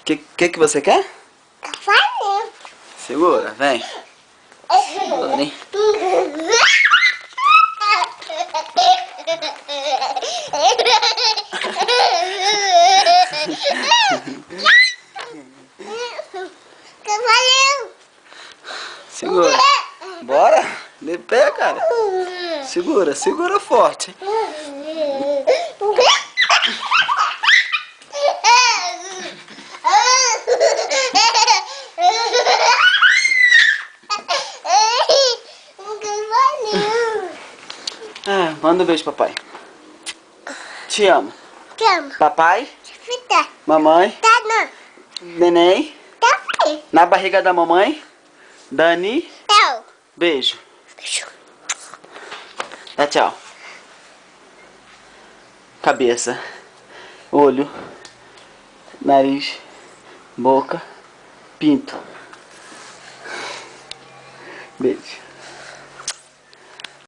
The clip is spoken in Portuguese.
Que você quer? Cavalinho. Segura, vem. Segura, hein? Cavalinho. Segura. Bora? De pé, cara. Segura, segura forte. Ah, manda um beijo, papai. Te amo. Te amo. Papai, Fita. mamãe, Tá não. neném, Tá bem. na barriga da mamãe, Dani, Tchau. beijo. Beijo. Dá tchau. Cabeça, olho, nariz, boca, pinto. Beijo.